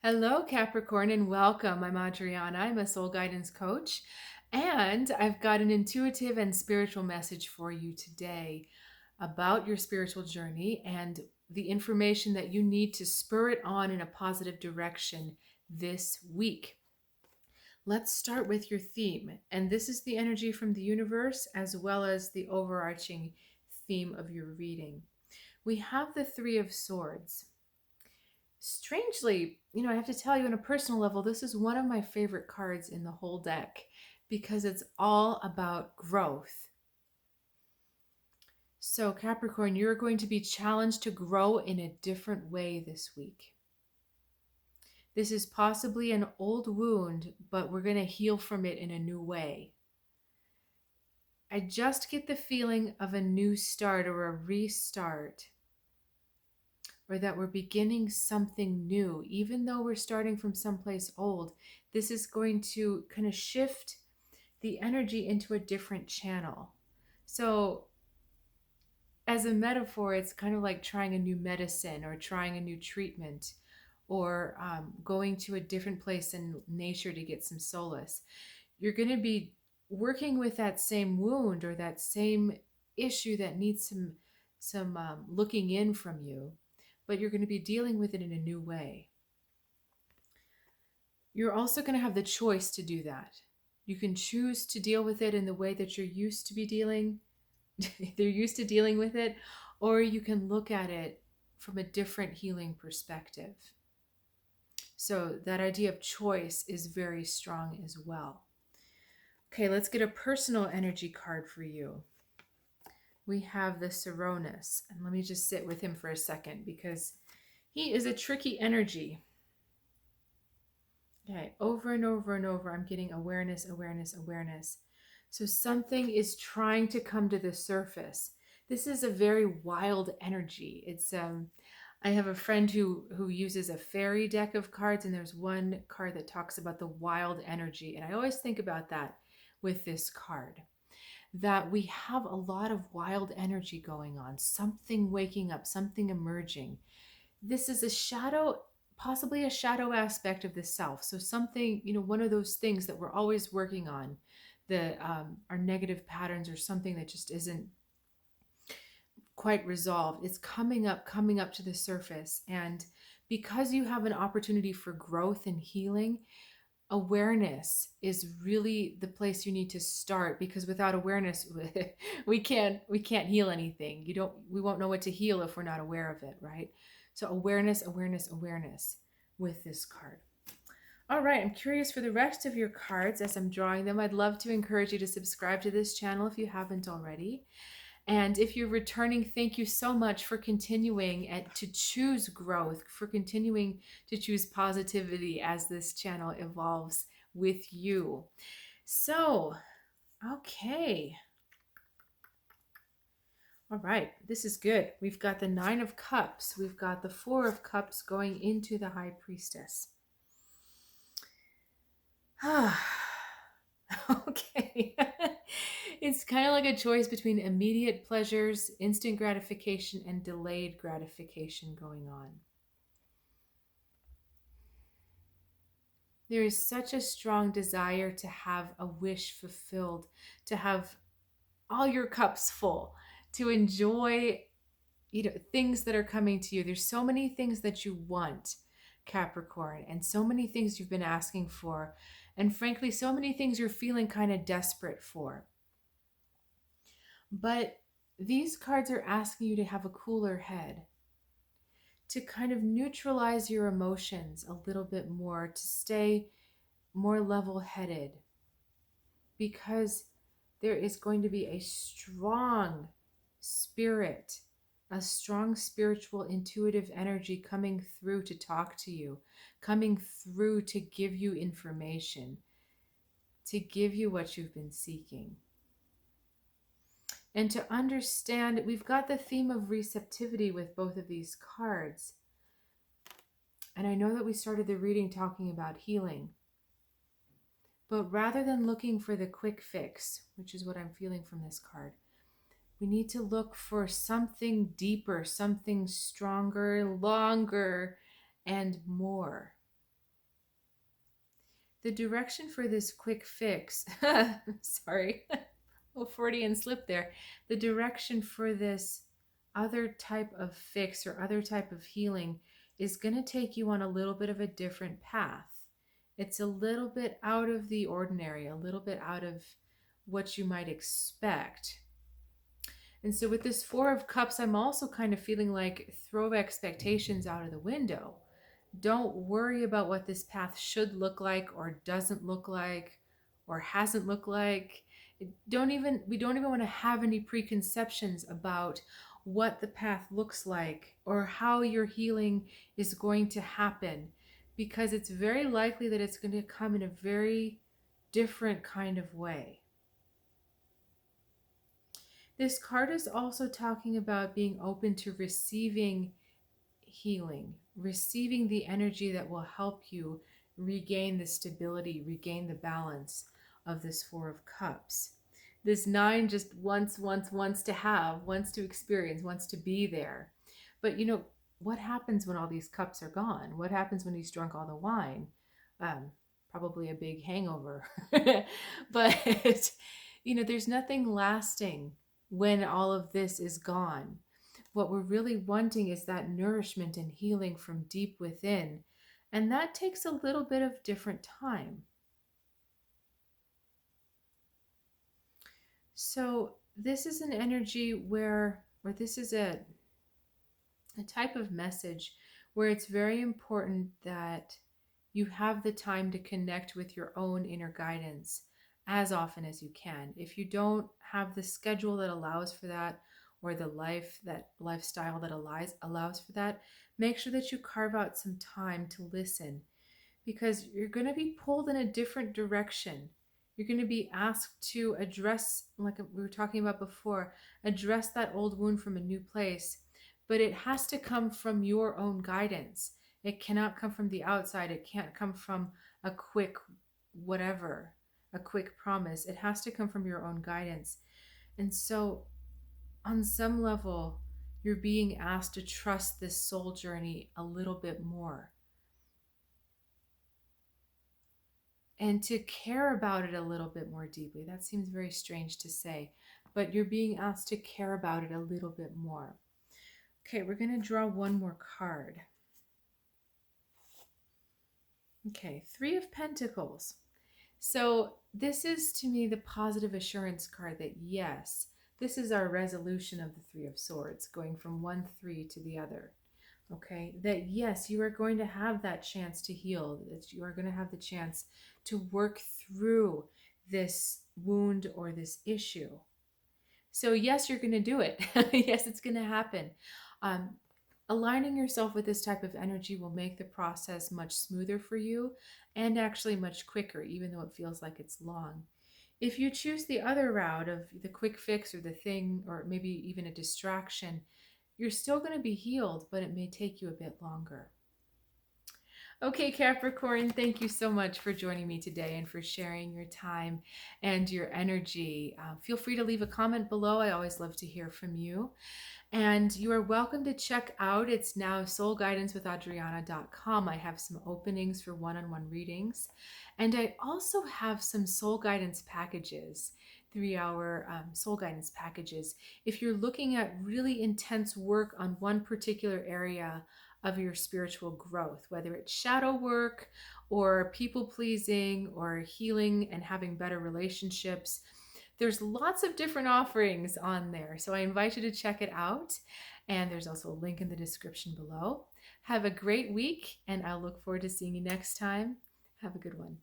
Hello, Capricorn, and welcome. I'm Adriana. I'm a soul guidance coach, and I've got an intuitive and spiritual message for you today about your spiritual journey and the information that you need to spur it on in a positive direction this week. Let's start with your theme, and this is the energy from the universe as well as the overarching theme of your reading. We have the Three of Swords. Strangely, I have to tell you on a personal level, this is one of my favorite cards in the whole deck because it's all about growth. So, Capricorn, you're going to be challenged to grow in a different way this week. This is possibly an old wound, but we're going to heal from it in a new way. I just get the feeling of a new start or a restart, or that we're beginning something new. Even though we're starting from someplace old, this is going to kind of shift the energy into a different channel. So, as a metaphor, it's kind of like trying a new medicine or trying a new treatment, or going to a different place in nature to get some solace. You're going to be working with that same wound or that same issue that needs some looking in from you, but you're going to be dealing with it in a new way. You're also going to have the choice to do that. You can choose to deal with it in the way that you're used to be dealing. They're used to dealing with it, or you can look at it from a different healing perspective. So that idea of choice is very strong as well. Okay, let's get a personal energy card for you. We have the Cronus, and let me just sit with him for a second because he is a tricky energy. Okay, over and over and over, I'm getting awareness, awareness, awareness. So something is trying to come to the surface. This is a very wild energy. I have a friend who uses a fairy deck of cards, and there's one card that talks about the wild energy. And I always think about that with this card, that we have a lot of wild energy going on, something waking up, something emerging. This is a shadow, possibly a shadow aspect of the self. So something, one of those things that we're always working on, the our negative patterns or something that just isn't quite resolved. It's coming up to the surface. And because you have an opportunity for growth and healing, awareness is really the place you need to start, because without awareness we can't heal anything. We won't know what to heal if we're not aware of it, right? So awareness, awareness, awareness with this card. All right, I'm curious for the rest of your cards as I'm drawing them. I'd love to encourage you to subscribe to this channel if you haven't already. And if you're returning, thank you so much for continuing to choose growth, for continuing to choose positivity as this channel evolves with you. So, okay. All right, this is good. We've got the Nine of Cups. We've got the Four of Cups going into the High Priestess. Okay. It's kind of like a choice between immediate pleasures, instant gratification, and delayed gratification going on. There is such a strong desire to have a wish fulfilled, to have all your cups full, to enjoy, things that are coming to you. There's so many things that you want, Capricorn, and so many things you've been asking for, and frankly, so many things you're feeling kind of desperate for. But these cards are asking you to have a cooler head, to kind of neutralize your emotions a little bit more, to stay more level-headed, because there is going to be a strong spirit, a strong spiritual intuitive energy coming through to talk to you, coming through to give you information, to give you what you've been seeking. And to understand, we've got the theme of receptivity with both of these cards. And I know that we started the reading talking about healing. But rather than looking for the quick fix, which is what I'm feeling from this card, we need to look for something deeper, something stronger, longer, and more. the direction for this quick fix, sorry, a little Freudian slip there. The direction for this other type of fix or other type of healing is going to take you on a little bit of a different path. It's a little bit out of the ordinary, a little bit out of what you might expect. And so with this Four of Cups, I'm also kind of feeling like throw expectations out of the window. Don't worry about what this path should look like or doesn't look like or hasn't looked like. We don't even want to have any preconceptions about what the path looks like or how your healing is going to happen, because it's very likely that it's going to come in a very different kind of way. This card is also talking about being open to receiving healing, receiving the energy that will help you regain the stability, regain the balance of this Four of Cups. This 9 just wants to have, wants to experience, wants to be there. But what happens when all these cups are gone? What happens when he's drunk all the wine? Probably a big hangover. But there's nothing lasting when all of this is gone. What we're really wanting is that nourishment and healing from deep within. And that takes a little bit of different time. So this is an energy or this is a type of message where it's very important that you have the time to connect with your own inner guidance as often as you can. If you don't have the schedule that allows for that, or the lifestyle that allows for that, make sure that you carve out some time to listen, because you're going to be pulled in a different direction. You're going to be asked to address, like we were talking about before, address that old wound from a new place, but it has to come from your own guidance. It cannot come from the outside. It can't come from a quick whatever, a quick promise. It has to come from your own guidance. And so on some level, you're being asked to trust this soul journey a little bit more and to care about it a little bit more deeply. That seems very strange to say, but you're being asked to care about it a little bit more. Okay, we're going to draw one more card. Okay, Three of Pentacles. So this is, to me, the positive assurance card that yes, this is our resolution of the Three of Swords, going from 1-3 to the other. Okay, that yes, you are going to have that chance to heal, that you are going to have the chance to work through this wound or this issue. So yes, you're going to do it. Yes, it's going to happen. Aligning yourself with this type of energy will make the process much smoother for you and actually much quicker, even though it feels like it's long. If you choose the other route of the quick fix or the thing, or maybe even a distraction, you're still going to be healed, but it may take you a bit longer. Okay, Capricorn, thank you so much for joining me today and for sharing your time and your energy. Feel free to leave a comment below. I always love to hear from you. And you are welcome to check out, it's now soulguidancewithadriana.com. I have some openings for one-on-one readings. And I also have some soul guidance packages, 3-hour soul guidance packages. If you're looking at really intense work on one particular area of your spiritual growth, whether it's shadow work or people pleasing or healing and having better relationships, there's lots of different offerings on there. So I invite you to check it out. And there's also a link in the description below. Have a great week, and I'll look forward to seeing you next time. Have a good one.